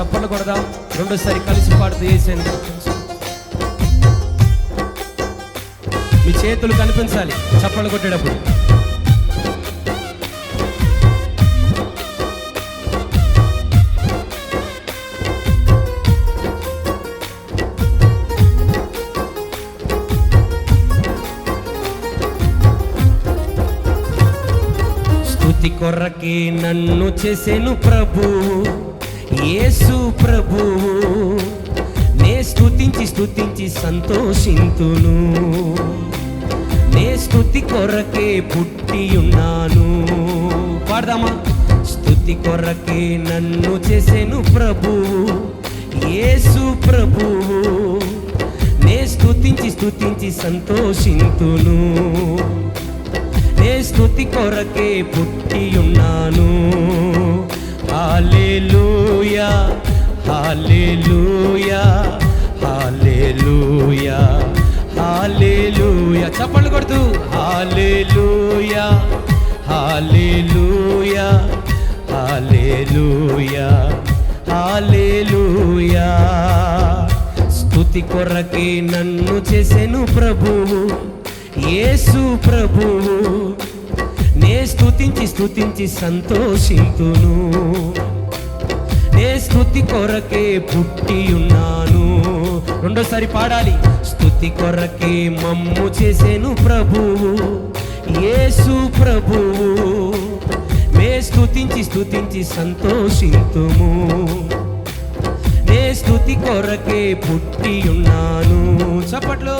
చప్పట్లు కొడదాం. రెండోసారి కలిసి పాడుతూ యేసయ్యను మీ చేతులు కనిపించాలి చప్పట్లు కొట్టేటప్పుడు. స్తుతి కొరకే నన్ను చేసెను ప్రభువు యేసు ప్రభువు, నే స్తుతించి సంతోషింతును. నే స్తుతి కొరకే పుట్టియున్నాను. పాడదామా. స్తుతి కొరకే నన్ను చేసెను ప్రభువు యేసు ప్రభువు, నే స్తుతించి సంతోషింతును. నే స్తుతి కొరకే పుట్టియున్నాను. హల్లెలూయా హల్లెలూయా హల్లెలూయా హల్లెలూయా. చప్పట్లు కొడుతూ హల్లెలూయా హల్లెలూయా హల్లెలూయా హల్లెలూయా. స్తుతి కొరకే నన్ను చేసెను ప్రభువు యేసు ప్రభువు, నే స్తుతించి సంతోషింతును. నే స్తుతి కొరకే పుట్టియున్నాను. రెండోసారి పాడాలి. స్తుతి కొరకే మమ్ము చేసెను ప్రభువు యేసు ప్రభువు, నే స్తుతించి సంతోషింతుము. నే స్తుతి కొరకే పుట్టియున్నాను. చప్పట్లో.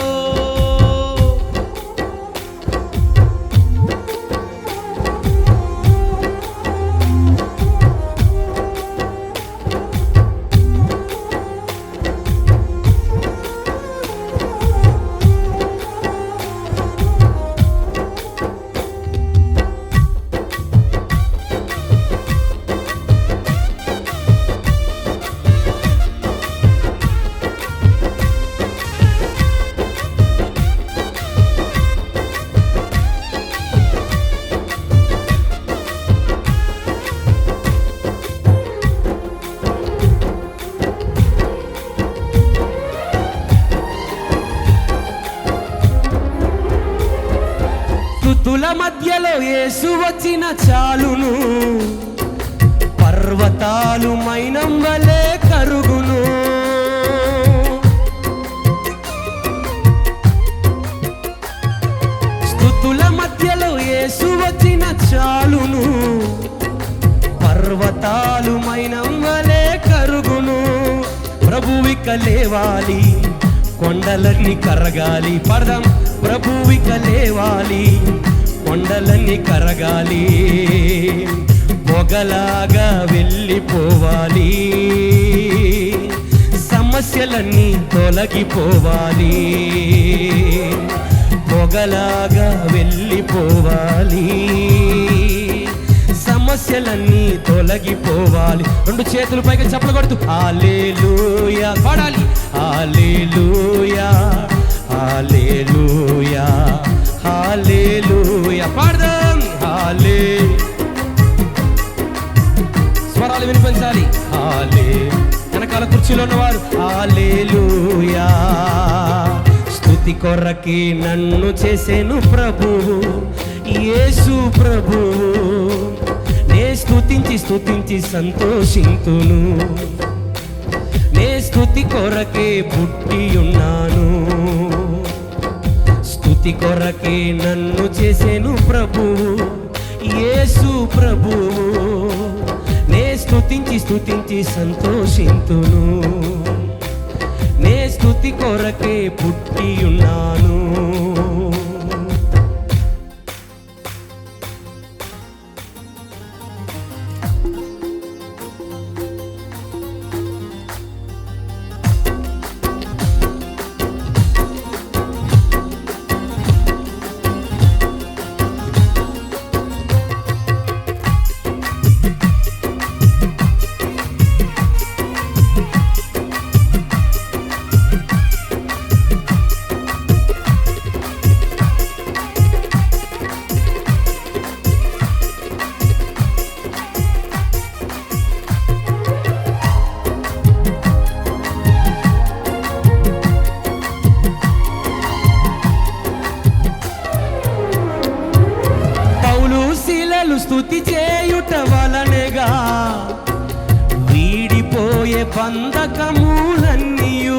స్తుతుల మధ్యలో యేసు వచ్చిన చాలును, పర్వతాలు మైనం వలె కరుగును. స్తుతుల మధ్యలో యేసు వచ్చిన చాలును, పర్వతాలు మైనం వలె కరుగును. ప్రభువిక లేవాలి, కొండలన్నీ కరగాలి. పడదాం. ప్రభువిక లేవాలి, కొండలన్నీ కరగాలి. పొగలాగా వెళ్ళిపోవాలి, సమస్యలన్నీ తొలగిపోవాలి. పొగలాగా వెళ్ళిపోవాలి, సమస్యలన్నీ తొలగిపోవాలి. రెండు చేతులు పైకి చప్పట్లు కొడుతూ హల్లెలూయా పాడాలి. హల్లెలూయా హల్లెలూయా హల్లెలూయా. పాడదాం. స్వరాలు వినిపించాలి. వెనకాల కుర్చీలో ఉన్నవారు హల్లెలూయా. స్తుతి కొరకే నన్ను చేసెను ప్రభువు యేసు ప్రభువు, నే స్తుతించి సంతోషింతును. నే స్తుతి కొరకే పుట్టియున్నాను. స్తుతి కొరకే నన్ను చేసెను ప్రభువు యేసు ప్రభువు, నే స్తుతించి సంతోషింతును. నే స్తుతి కొరకే పుట్టియున్నాను. బంధకములన్నీయు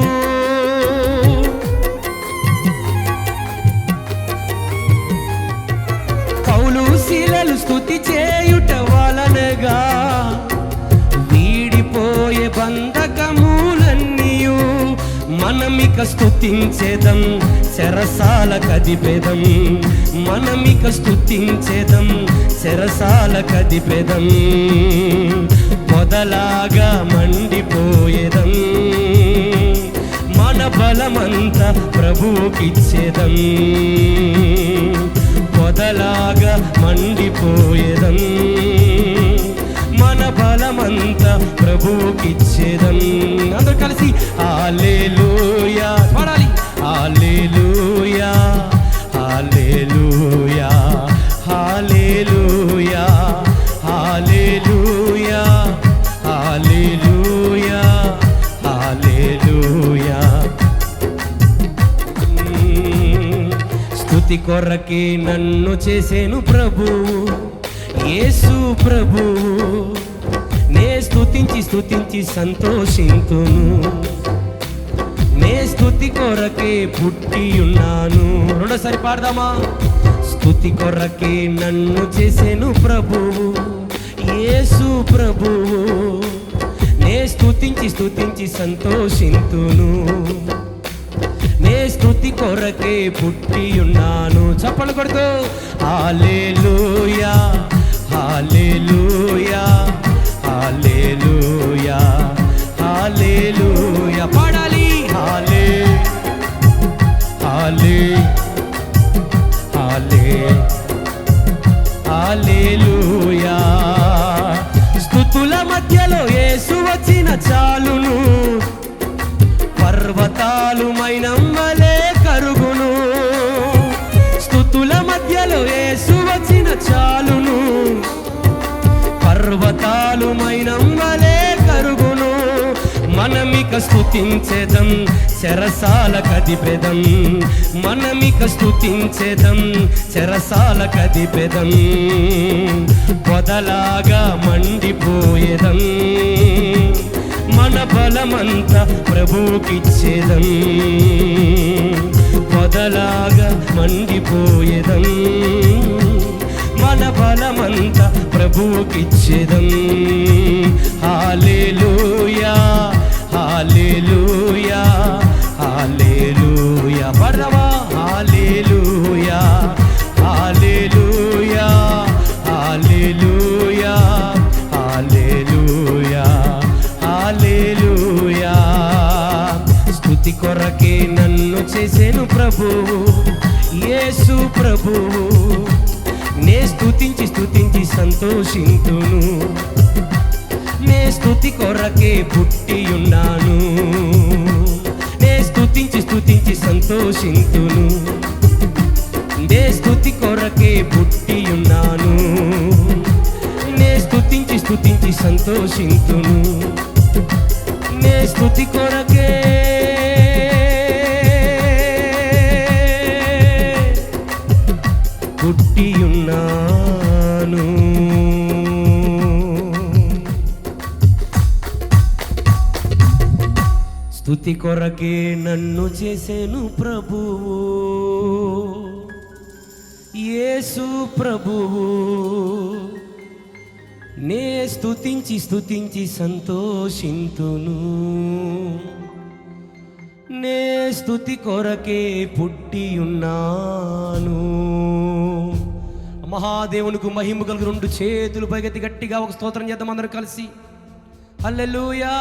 పౌలు శీలలు స్తుతి చేయుట వలనగా వీడిపోయే బంధకములన్నీయు మనమిక స్తుతించేదం చెరసాల కదిపెదం మనమిక స్తుతించేదం చెరసాల కదిపెదం మొదలాగా మండిపోయేదం మన బలమంతా ప్రభువుకిచ్చేదం మొదలాగా మండిపోయేదం మన బలమంతా ప్రభువుకిచ్చేదం అందరూ కలిసి హల్లెలూయా పాడాలి హల్లెలూయా హల్లెలూయా హల్లెలూయా హల్లెలూయా హల్లెలూయా హల్లెలూయా స్తుతి కొరకే నన్ను చేసేను ప్రభువు యేసు ప్రభువు నే స్తుతించి సంతోషింతును నే స్తుతి కొరకే పుట్టి ఉన్నాను రెండోసారి పాడదామా స్తుతి కొరకే నన్ను చేసేను ప్రభువు యేసు ప్రభువు నే స్తుతించి సంతోషింతును నే స్తుతి కొరకే పుట్టి ఉన్నాను చప్పలు కొడుతూ హల్లెలూయా హల్లెలూయా హల్లెలూయా హల్లెలూయా పాడాలి హల్లే హల్లే హల్లే హల్లెలూయా స్తుతుల మధ్యలో యేసు వచ్చిన చాలును పర్వతాలు మైనమ్మలే కరుగును స్తుతుల మధ్యలో యేసు వచ్చిన చాలును పర్వతాలు మైనమ్మలే కరుగును మనమిక స్తుతించేదం చెరసాల కదిపెదం మనమిక స్తుతించేదం చెరసాల కదిపెదం పొదలాగా మండిపోయేదం మన బలమంతా ప్రభువుకిచ్చేదం పొదలాగా మండిపోయేదం మన బలమంతా ప్రభువుకిచ్చేదం హల్లెలూయా హల్లెలూయా హల్లెలూయా పడవా హల్లెలూయా హల్లెలూయా హల్లెలూయా హల్లెలూయా హల్లెలూయా స్తుతి కొరకే నన్ను చేసేను ప్రభువు యేసు ప్రభువు నే స్తుతించి సంతోషింతును నే స్తుతి కొరకే పుట్టి ఉన్నాను నే స్తుతించి సంతోషింతును నే స్తుతి కొరకే పుట్టి ఉన్నాను నే స్తుతించి సంతోషింతును నే స్తుతి కొరకే పుట్టి ఉన్నాను స్తుతి కొరకే నన్ను చేసేను ప్రభువు యేసు ప్రభువు నే స్తుతించి సంతోషింతును నే స్తుతి కొరకే పుట్టి ఉన్నాను మహాదేవునికి మహిమ కలుగు రెండు చేతులు పైకెత్తి గట్టిగా ఒక స్తోత్రం చేద్దాం అందరూ కలిసి హల్లెలూయా